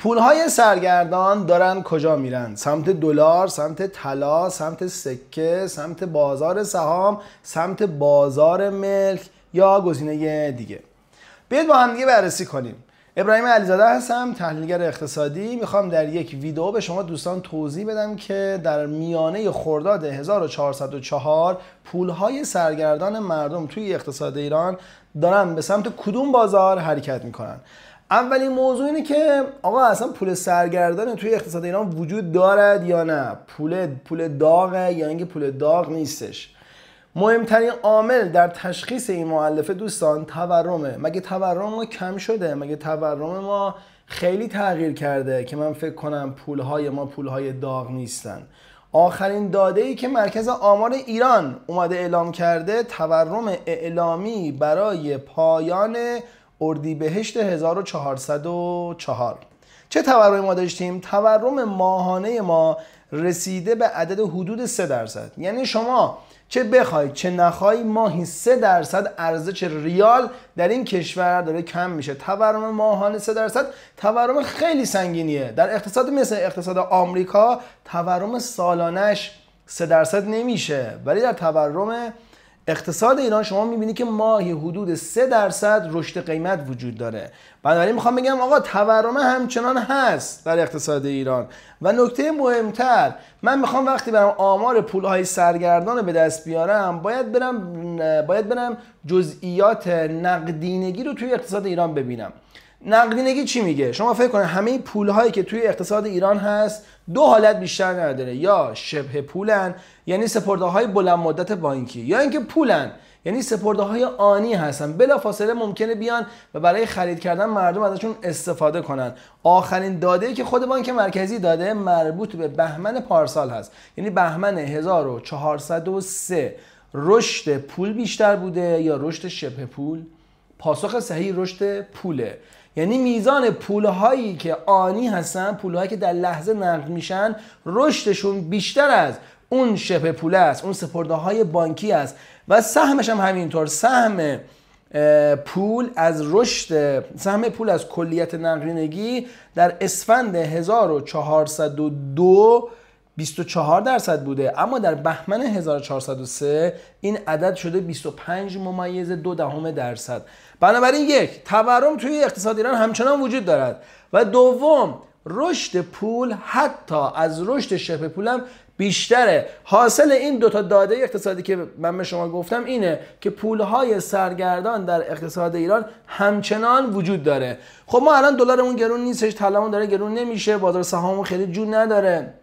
پولهای سرگردان دارن کجا میرن؟ سمت دلار، سمت طلا، سمت سکه، سمت بازار سهام، سمت بازار ملک یا گزینه دیگه؟ بیاید با هم دیگه بررسی کنیم. ابراهیم علیزاده هستم، تحلیلگر اقتصادی. میخوام در یک ویدیو به شما دوستان توضیح بدم که در میانه خرداد 1404 پولهای سرگردان مردم توی اقتصاد ایران دارن به سمت کدوم بازار حرکت میکنن. اولین موضوع اینه که آقا اصلا پول سرگردان توی اقتصاد ایران وجود دارد یا نه؟ پول داغه یا اینکه پول داغ نیستش؟ مهمترین عامل در تشخیص این مؤلفه دوستان تورمه. مگه تورم ما کم شده؟ مگه تورم ما خیلی تغییر کرده که من فکر کنم پولهای ما پولهای داغ نیستن؟ آخرین داده‌ای که مرکز آمار ایران اومده اعلام کرده تورم اعلامی برای پایان اردیبهشت 1404. چه تورمی ما داشتیم؟ تورم ماهانه ما رسیده به عدد حدود 3%. یعنی شما چه بخوای چه نخوای ماهی 3% ارزش ریال در این کشور داره کم میشه. تورم ماهانه 3% تورم خیلی سنگینیه. در اقتصاد مثل اقتصاد آمریکا تورم سالانش 3% نمیشه، ولی در تورم اقتصاد ایران شما میبینی که ماهی حدود 3% رشد قیمت وجود داره. بنابراین میخوام بگم آقا تورم همچنان هست در اقتصاد ایران. و نکته مهمتر، من میخوام وقتی برم آمار پولهای سرگردان رو به دست بیارم باید برم جزئیات نقدینگی رو توی اقتصاد ایران ببینم. نقدینگی چی میگه؟ شما فکر کنید همه پولهایی که توی اقتصاد ایران هست دو حالت بیشتر نداره، یا شبه پولن یعنی سپرده‌های بلند مدت بانکی، یا اینکه پولن یعنی سپرده‌های آنی هستن، بلافاصله ممکنه بیان و برای خرید کردن مردم ازشون استفاده کنن. آخرین داده‌ای که خود بانک مرکزی داده مربوط به بهمن پارسال هست، یعنی بهمن 1403. رشد پول بیشتر بوده یا رشد شبه پول؟ پاسخ صحیح رشد پوله. یعنی میزان پولهایی که آنی هستن، پولهایی که در لحظه نقد میشن، رشدشون بیشتر از اون شبه پوله است، اون سپرده‌های بانکی است. و سهمش هم همینطور. سهم پول از کلیت نقدینگی در اسفند 1402 24% بوده، اما در بهمن 1403 این عدد شده 25.2%. بنابراین یک، تورم توی اقتصاد ایران همچنان وجود دارد، و دوم، رشد پول حتی از رشد شبه پول هم بیشتره. حاصل این دوتا داده اقتصادی که من به شما گفتم اینه که پولهای سرگردان در اقتصاد ایران همچنان وجود داره. خب ما الان دلارمون گرون نیستش، طلامون داره گرون نمیشه، بازار سهاممون خیلی جون نداره.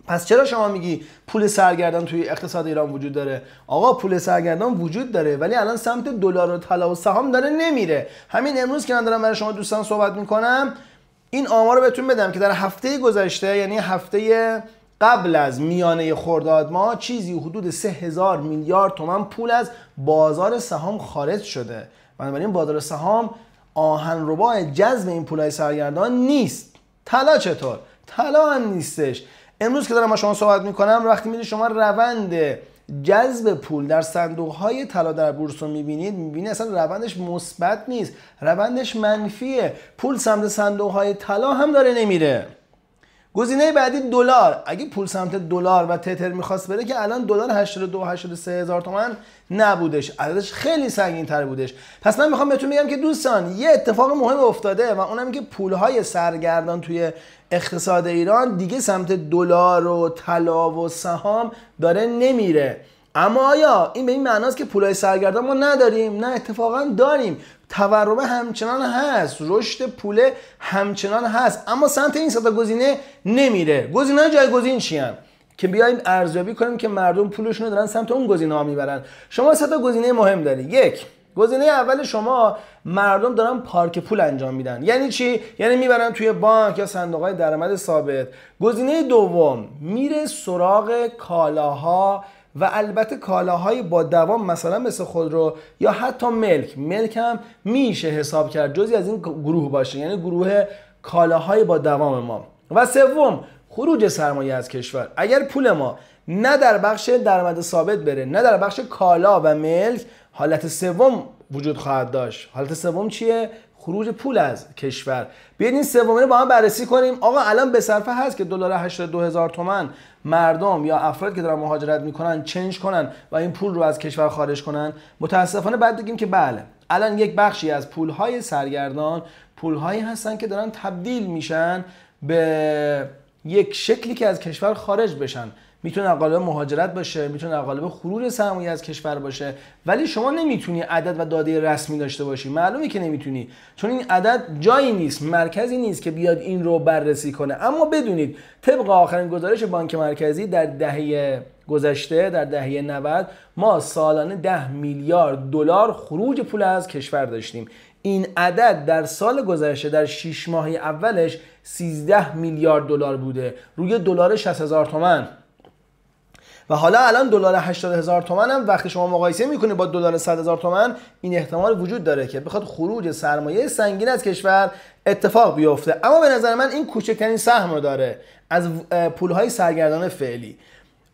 پس چرا شما میگی پول سرگردان توی اقتصاد ایران وجود داره؟ آقا پول سرگردان وجود داره، ولی الان سمت دلار و طلا و سهام داره نمیره. همین امروز که من دارم برای شما دوستان صحبت میکنم این آمار رو بهتون بدم که در هفته گذشته، یعنی هفته قبل از میانه خرداد ماه، چیزی حدود 3000 میلیارد تومان پول از بازار سهام خارج شده. بنابراین بازار سهام آهنربا جذب این پولای سرگردان نیست. طلا چطور؟ طلا هم نیستش. امروز که دارم با شما صحبت میکنم، وقتی میدید شما روند جذب پول در صندوق‌های طلا در بورس رو میبینید اصلا روندش مثبت نیست، روندش منفیه. پول سمت صندوق‌های طلا هم داره نمیره. گزینه بعدی دلار. اگه پول سمت دلار و تتر میخواست بره که الان دلار 82-83 هزار تومان نبودش، عددش خیلی سنگین تر بودش. پس من میخوام بهتون بگم که دوستان یه اتفاق مهم افتاده و اونم که پولهای سرگردان توی اقتصاد ایران دیگه سمت دلار و طلا و سهام داره نمیره. اما آیا این به این معناست که پولهای سرگردان ما نداریم؟ نه، اتفاقا داریم. تورم همچنان هست، رشد پول همچنان هست، اما سمت این سه تا گزینه نمیره. گزینه‌های جایگزین چی ان؟ که بیایم ارزیابی کنیم که مردم پولشون رو دارن سمت اون گزینه‌ها میبرن. شما سه تا گزینه مهم دارید. یک، گزینه اول شما، مردم دارن پارک پول انجام میدن. یعنی چی؟ یعنی میبرن توی بانک یا صندوق‌های درآمد ثابت. گزینه دوم، میره سراغ کالاها و البته کالاهای با دوام، مثلا مثل خودرو یا حتی ملک هم میشه حساب کرد جزئی از این گروه باشه، یعنی گروه کالاهای با دوام ما. و سوم، خروج سرمایه از کشور. اگر پول ما نه در بخش درآمد ثابت بره، نه در بخش کالا و ملک، حالت سوم وجود خواهد داشت. حالت سوم چیه؟ خروج پول از کشور. بیاید این سومی رو با هم بررسی کنیم. آقا الان به صرفه هست که دلار 82,000 تومان مردم یا افراد که دارن مهاجرت میکنن چنج کنن و این پول رو از کشور خارج کنن؟ متاسفانه بعد بگیم که بله، الان یک بخشی از پولهای سرگردان پولهایی هستن که دارن تبدیل میشن به یک شکلی که از کشور خارج بشن. میتونه قالب مهاجرت باشه، میتونه قالب خروج سرمایه از کشور باشه، ولی شما نمیتونی عدد و داده رسمی داشته باشی. معلومه که نمیتونی، چون این عدد جایی نیست، مرکزی نیست که بیاد این رو بررسی کنه. اما بدونید طبق آخرین گزارش بانک مرکزی در دهه گذشته، در دهه 90 ما سالانه 10 میلیارد دلار خروج پول از کشور داشتیم. این عدد در سال گذشته در 6 ماهه اولش 13 میلیارد دلار بوده روی دلار 60,000 تومان. و حالا الان دلار 80,000 تومان هم وقتی شما مقایسه میکنید با دلار 100,000 تومان، این احتمال وجود داره که بخواد خروج سرمایه سنگین از کشور اتفاق بیفته. اما به نظر من این کوچکترین سهم رو داره از پولهای سرگردان فعلی.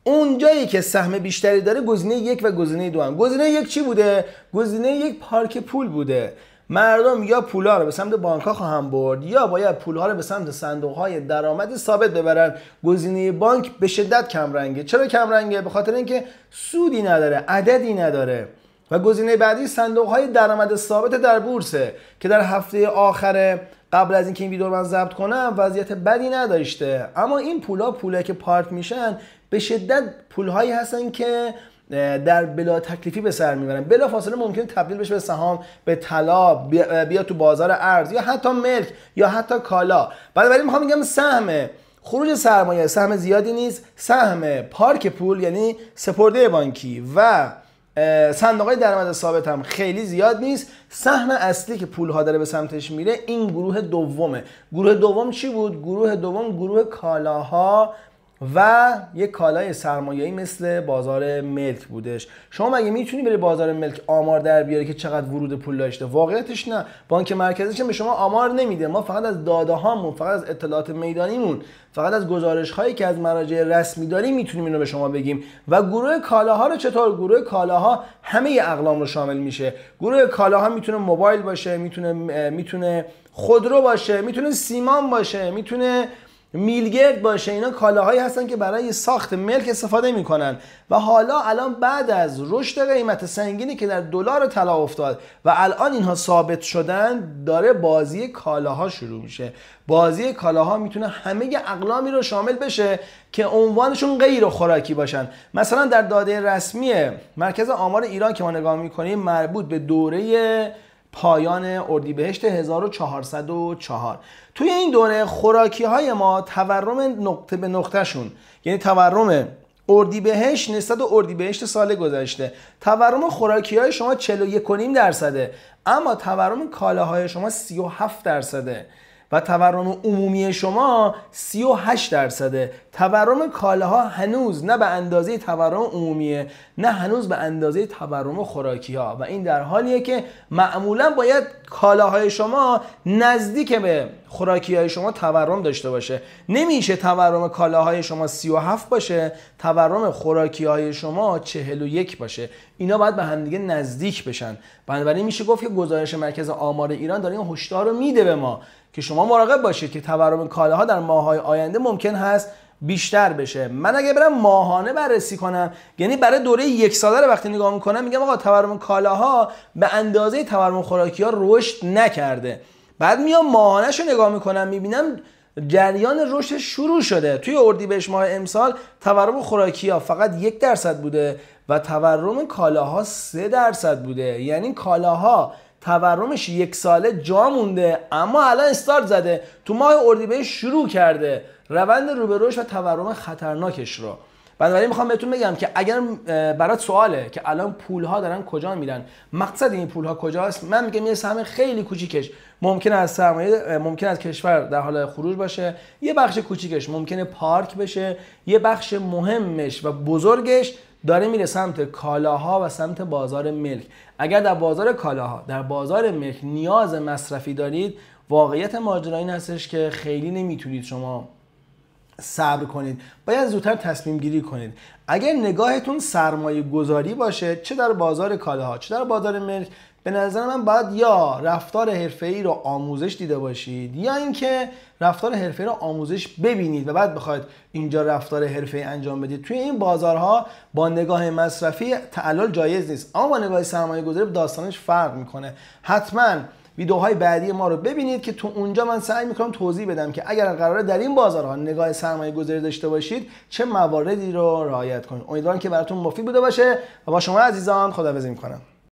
اون جایی که سهم بیشتری داره گزینه 1 و گزینه 2 هم. گزینه 1 چی بوده؟ گزینه 1 پارک پول بوده. مردم یا پولها رو به سمت بانک‌ها خواهند برد یا باید پولها رو به سمت صندوق‌های درآمد ثابت ببرن. گزینه بانک به شدت کم رنگه. چرا کم رنگه؟ به خاطر اینکه سودی نداره، عددی نداره. و گزینه بعدی صندوق‌های درآمد ثابت در بورسه که در هفته آخر قبل از اینکه این ویدیو رو من ضبط کنم وضعیت بدی نداشته. اما این پولایی که پارک میشن به شدت پول‌هایی هستن که در بلا تکلیفی به سر میبرن. بلا فاصله ممکن تبدیل بشه به سهام، به طلا، بیا تو بازار ارز یا حتی ملک یا حتی کالا. بنابراین میخوام بگم سهم خروج سرمایه سهم زیادی نیست. سهم پارک پول یعنی سپرده بانکی و صندوق‌های درآمد ثابت هم خیلی زیاد نیست. سهم اصلی که پول‌ها داره به سمتش میره این گروه دومه. گروه دوم چی بود؟ گروه دوم گروه کالاها و یک کالای سرمایه‌ای مثل بازار ملک بودش. شما مگه میتونی بری بازار ملک آمار در بیاری که چقدر ورود پول داشته؟ واقعیتش نه. بانک مرکزی به شما آمار نمیده. ما فقط از داده هامون، فقط از اطلاعات میدانیمون، فقط از گزارش هایی که از مراجع رسمی داریم میتونیم اینو به شما بگیم. و گروه کالاها رو چطور؟ گروه کالاها همه اقلام رو شامل میشه. گروه کالاها میتونه موبایل باشه، میتونه خودرو باشه، میتونه سیمان باشه، میتونه میلگرد باشه. اینا کالاهایی هستن که برای ساخت ملک استفاده میکنن. و حالا الان بعد از رشد قیمت سنگینی که در دلار طلا افتاد و الان اینها ثابت شدن، داره بازی کالاها شروع میشه. بازی کالاها میتونه همه اقلامی رو شامل بشه که عنوانشون غیر خوراکی باشن. مثلا در داده رسمی مرکز آمار ایران که ما نگاه میکنیم مربوط به دوره پایان اردیبهشت 1404، توی این دوره خوراکی های ما تورم نقطه به نقطه شون، یعنی تورم اردیبهشت نسبت به اردیبهشت سال گذشته، تورم خوراکی های شما 41.5%، اما تورم کالاهای شما 37%. و تورم عمومی شما 38%. تورم کالاها هنوز نه به اندازه تورم عمومیه، نه هنوز به اندازه تورم خوراکی ها. و این در حالیه که معمولا باید کالاهای شما نزدیک به خوراکی های شما تورم داشته باشه. نمیشه تورم کالاهای شما 37 باشه، تورم خوراکی های شما 41 باشه. اینا باید به هم دیگه نزدیک بشن. بنابراین میشه گفت که گزارش مرکز آمار ایران داره این هشدار رو میده به ما که شما مراقب باشید که تورم کالاها در ماه‌های آینده ممکن هست بیشتر بشه. من اگه برم ماهانه بررسی کنم، یعنی برای دوره یک ساله رو وقتی نگاه میکنم میگم آقا تورم کالاها به اندازه تورم خوراکی ها رشد نکرده. بعد میام ماهانه‌اش رو نگاه میکنم میبینم جریان رشد شروع شده. توی اردیبهشت ماه امسال تورم خوراکی ها فقط 1% بوده و تورم کالاها 3% بوده. یعنی کالاها تورمش یک ساله جا مونده، اما الان استارت زده، تو ماه اردیبهشت شروع کرده روند رو به رشد و تورم خطرناکش رو. بنابراین میخوام بهتون بگم که اگر برات سواله که الان پولها دارن کجا میرن، مقصد این پولها کجاست، من میگم یه سهم خیلی کوچیکش ممکن از سرمایه ممکن از کشور در حال خروج باشه، یه بخش کوچیکش ممکنه پارک بشه، یه بخش مهمش و بزرگش داره میره سمت کالاها و سمت بازار ملک. اگر در بازار کالاها، در بازار ملک نیاز مصرفی دارید، واقعیت ماجرا این هستش که خیلی نمیتونید شما صبر کنید، باید زودتر تصمیم گیری کنید. اگر نگاهتون سرمایه گذاری باشه، چه در بازار کالاها چه در بازار ملک، به نظر من باید یا رفتار حرفه‌ای رو آموزش دیده باشید یا اینکه رفتار حرفه‌ای رو آموزش ببینید و بعد بخواید اینجا رفتار حرفه‌ای انجام بدید. توی این بازارها با نگاه مصرفی تعلل جایز نیست، اما با نگاه سرمایه‌گذاری داستانش فرق میکنه. حتما ویدیوهای بعدی ما رو ببینید که تو اونجا من سعی میکنم توضیح بدم که اگر قراره در این بازارها نگاه سرمایه‌گذاری داشته باشید چه مواردی رو رعایت کنید. امیدوارم که براتون مفید بوده باشه و با شما عزیزان خداحافظی میکنم.